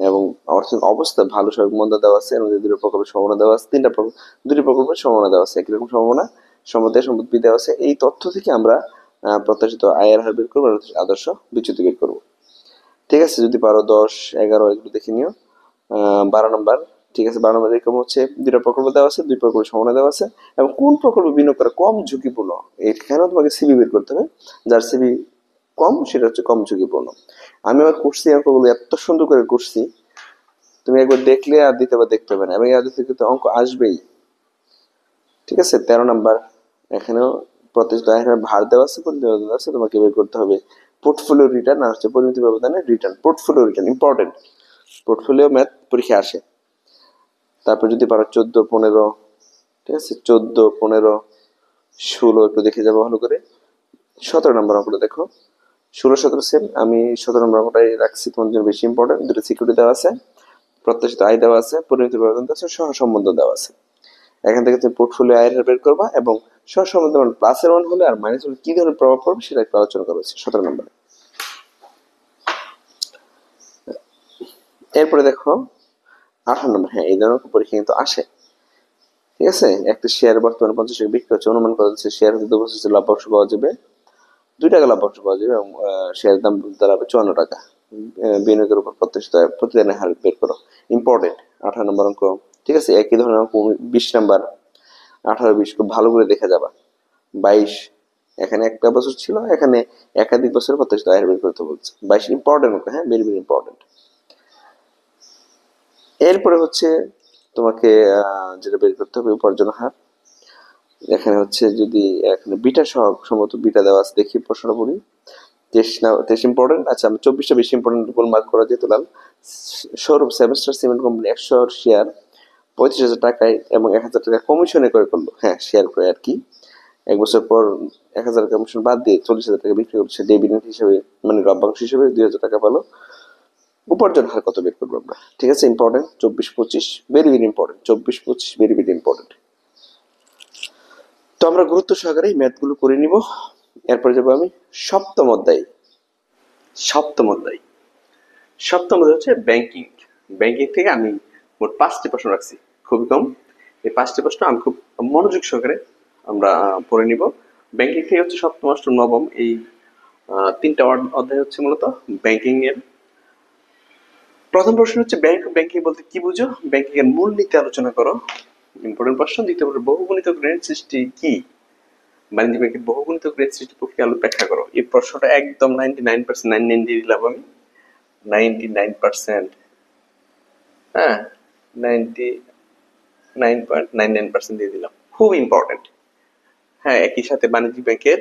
Speaker 2: এবং অর্থনৈতিক অবস্থা ভালো সার্বিক মন্দা দেওয়া আছে, এবং 2টা প্রকল্পের সম্ভাবনা দেওয়া আছে। 2টি প্রকল্পের সম্ভাবনা দেওয়া আছে, একই রকম সম্ভাবনা, সম্পদ সম্পত্তি দেওয়া আছে। এই তথ্য থেকে আমরা প্রত্যাশিত আয়ের হার বের করবো, আদর্শ বিচ্যুতি বের করবো। ঠিক আছে, যদি পারো 10, 11 এগুলো দেখে নিও। 12 নম্বর, ঠিক আছে, 12 নম্বর এরকম হচ্ছে 2টা প্রকল্প দেওয়া আছে, 2 প্রকল্পের সম্ভাবনা দেওয়া আছে, এবং কোন প্রকল্প বিনিয়োগ করা কম ঝুঁকিপূর্ণ, এখানেও তোমাকে সিবি বের করতে হবে। যার সিবি কম সেটা হচ্ছে কম ঝুঁকিপূর্ণ। আমি আমার করছি অঙ্কগুলো এত সুন্দর করে করছি, তুমি একবার দেখলে আর দ্বিতীয়বার দেখতে হবে না, এবং এর থেকে তো অঙ্ক আসবেই। ঠিক আছে, 13 নাম্বার, এখানেও প্রত্যাশিত আয়ের হার ভার দেওয়া আছে, পরিমিত ব্যবধান আছে, তোমাকে বের করতে হবে পোর্টফোলিও রিটার্ন আর হচ্ছে পরিমিত ব্যবধানের return. Portfolio return important, portfolio math পরীক্ষা আসে। তারপর যদি পারো 14, 15, ঠিক আছে, 14, 15, 16 একটু দেখে যাবো ভালো করে। 17 নম্বর অঙ্কটা দেখো, 16, 17 সেম। আমি 17 নম্বর অঙ্কটাই রাখছি তোমার জন্য বেশি ইম্পর্টেন্ট। 2টা সিকিউরিটি দেওয়া আছে, প্রত্যাশিত আয় দেওয়া আছে, পরিমিত ব্যবধান দেওয়া আছে, সহসম্বন্ধ দেওয়া আছে। এখান থেকে তুমি পোর্টফোলিও আয়ের হার বের করবা, এবং সহসম্বন্ধ মান প্লাসের মান হলে আর মাইনাস হলে কি ধরনের প্রভাব পড়বে সেটা একটু আলোচনা করা হয়েছে 17 নম্বরে। এরপরে দেখো 18 নম্বর। হ্যাঁ, এই ধরনের পরীক্ষা কিন্তু আসে। ঠিক আছে, একটা শেয়ার বর্তমানে 50 টাকা বিক্রি হচ্ছে, অনুমান করা যাচ্ছে শেয়ার হতে 2 বছর লাভ্যাংশ পাওয়া যাবে, 2 টাকা লাভ্যাংশ পাওয়া যাবে, এবং শেয়ার দাম দাঁড়াবে 54 টাকা। বিনিয়োগের উপর প্রত্যাশিত প্রতিদিনের হার বের করো। ইম্পর্টেন্ট 18 নম্বর অঙ্ক। ঠিক আছে, একই ধরনের অঙ্ক 20 নাম্বার, 18, 20 খুব ভালো করে দেখে যাবা। 22, এখানে একটা বছর ছিল, এখানে একাধিক বছরের প্রত্যাশিত আয় বের করতে বলছে। 22 ইম্পর্টেন্ট অঙ্ক, হ্যাঁ, ভেরি ভেরি ইম্পর্টেন্ট। এরপরে হচ্ছে তোমাকে যেটা বের করতে হবে উপার্জন হার। এখানে হচ্ছে যদি এখানে বিটা সহগ সম্ভবত বিটা দেওয়া আছে, দেখি প্রশ্নটা পড়ি। 23 ইম্পর্টেন্ট। আচ্ছা, আমি 24টা বেশি ইম্পর্টেন্ট গোল মার্ক করা যেতে লাল। Sourav semester cement company 100 share 35,000 টাকায় এবং 1,000 টাকা কমিশনে ক্রয় করলো। হ্যাঁ, শেয়ার ক্রয় আর কি। 1 বছর পর 1,000 কমিশন বাদ দিয়ে 40,000 টাকা বিক্রি করছে, ডিভিডেন্ড হিসেবে মানে লভ্যাংশ হিসেবে 2,000 টাকা পেলো। উপার্জন হার কত বের করবো আমরা? ঠিক আছে, important 24, 25 very very important. 24, 25 very very important. তো আমরা গুরুত্ব সহকারে এই ম্যাথগুলো করে নিব। এরপরে যাবো আমি সপ্তম অধ্যায়।
Speaker 1: সপ্তম অধ্যায়, সপ্তম অধ্যায় হচ্ছে ব্যাংকিং। ব্যাংকিং থেকে আমি মোট 5টি প্রশ্ন রাখছি, খুবই কম। এই 5টি প্রশ্ন আমি খুব মনোযোগ সহকারে আমরা পড়ে নিব। ব্যাংকিং থেকে হচ্ছে সপ্তম, অষ্টম, নবম, এই 3টা অধ্যায় হচ্ছে মূলত ব্যাংকিং এর। প্রথম প্রশ্ন হচ্ছে ব্যাংকিং বলতে কি বুঝো? ব্যাংকিং এর মূলনীতি আলোচনা করো। ইম্পর্টেন্ট প্রশ্ন। দ্বিতীয় প্রশ্ন, বহুগুণিত ঋণ সৃষ্টি কি? বাণিজ্য ব্যাংকের বহুগুণিত ঋণ সৃষ্টি প্রক্রিয়া ব্যাখ্যা করো। এই প্রশ্নটা একদম 99% 99 দিয়ে দিলাম আমি, 99%, হ্যাঁ, 99.99% দিয়ে দিলাম। খুব ইম্পর্টেন্ট। হ্যাঁ, একই সাথে বাণিজ্যিক ব্যাংকের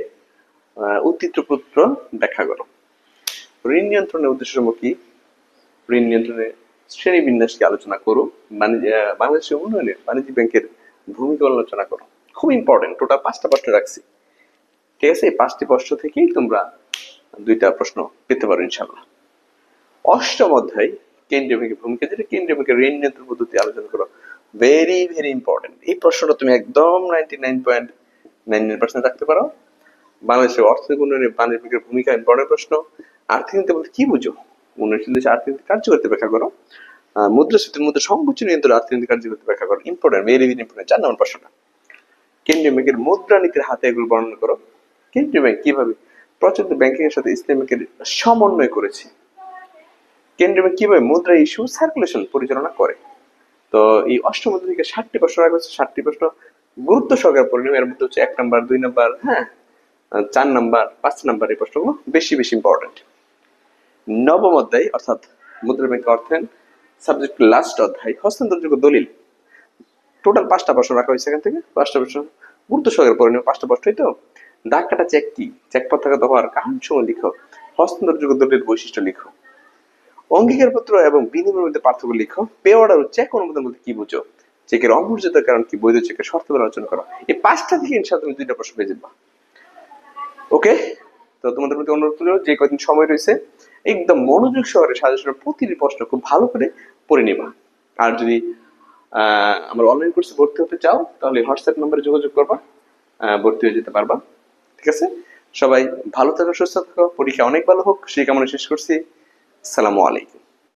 Speaker 1: উত্তরপত্র ব্যাখ্যা করো। ঋণ নিয়ন্ত্রণের উদ্দেশ্যসমূহ কি? ঋণ নিয়ন্ত্রণের শ্রেণীবিন্যাসকে আলোচনা করো। বাংলাদেশের উন্নয়নে বাণিজ্যিক ব্যাংকের ভূমিকা আলোচনা করো। খুব ইম্পর্টেন্ট। টোটাল 5টা প্রশ্ন রাখছি। ঠিক আছে, এই 5টি প্রশ্ন থেকেই তোমরা 2টা প্রশ্ন পেতে পারো ইনশাল্লাহ। অষ্টম অধ্যায় কেন্দ্রীয় ব্যাংকের ভূমিকা, যেটা কেন্দ্রীয় ব্যাংকের ঋণ নিয়ন্ত্রণ পদ্ধতি আলোচনা করো। Very very important. এই প্রশ্নটা তুমি একদম 99.99% রাখতে পারো। বাংলাদেশের অর্থনৈতিক উন্নয়নে বাণিজ্য ব্যাংকের ভূমিকা ইম্পর্টেন্ট প্রশ্ন। আর্থিক নীতি বলতে কি বুঝো? উন্নয়নশীল দেশে আর্থিক নীতি কার্যকরিতা ব্যাখ্যা করো। মুদ্রাস্ফীতির মধ্যে সর্বোচ্চ নিয়ন্ত্রণ আর্থিক নীতি কার্যকরিতা ব্যাখ্যা করো। Important, very very important. 4 নম্বর প্রশ্নটা, কেন্দ্রীয় ব্যাংকের মুদ্রানীতির হাতে এগুলো বর্ণনা করো। কেন্দ্রীয় ব্যাংক কিভাবে প্রচলিত ব্যাংকিং এর সাথে ইসলামী ব্যাংকের সমন্বয় করেছে? কেন্দ্রীয় ব্যাংক কিভাবে মুদ্রা ইস্যু সার্কুলেশন পরিচালনা করে? তো এই অষ্টম অধ্যায় থেকে 7টি প্রশ্ন রাখা হচ্ছে। 7টি প্রশ্ন গুরুত্ব সহকারে পড়ে নেবে। এর মধ্যে হচ্ছে 1 নাম্বার, 2 নাম্বার, হ্যাঁ, 4 নাম্বার, 5 নাম্বার, এই প্রশ্নগুলো বেশি বেশি ইম্পর্টেন্ট। নবম অধ্যায় অর্থাৎ মুদ্রা ব্যাংক অর্থায়ন সাবজেক্ট লাস্ট অধ্যায়, হস্তান্তরযোগ্য দলিল। টোটাল 5টা প্রশ্ন রাখা হয়েছে এখান থেকে। 5টা প্রশ্ন গুরুত্ব সহকারে পড়ে নেবে। 5টা প্রশ্নই তো। দাগ কাটা চেক কি? চেক পতাকা ব্যবহার, কারণ সময় লিখো। হস্তান্তরযোগ্য দলিলের বৈশিষ্ট্য লিখো। অঙ্গীকারপত্র এবং বিনিময়ের মধ্যে পার্থক্য লিখো। পে অর্ডার ও চেক অনুমোদন বলতে কি বুঝো? চেকের অমর্যাদার কারণ কি, বৈধ চেকের শর্তগুলো আলোচনা করো। এই 5টা থেকে ইনশাআল্লাহ তুমি 2টা প্রশ্ন পেয়ে যাবা। ওকে, তো তোমাদের প্রতি অনুরোধ করলো যে কয়দিন সময় রয়েছে একদম মনোযোগ সহকারে সাজেশনের প্রতিটি প্রশ্ন খুব ভালো করে পড়ে নিবা। আর যদি আমার অনলাইন কোর্সে ভর্তি হতে চাও তাহলে হোয়াটসঅ্যাপ নম্বরে যোগাযোগ করবা, ভর্তি হয়ে যেতে পারবা। ঠিক আছে, সবাই ভালো থাকো, সুস্থ থাকো, পরীক্ষা অনেক ভালো হোক সেই কামনা শেষ করছি। আসসালামু আলাইকুম।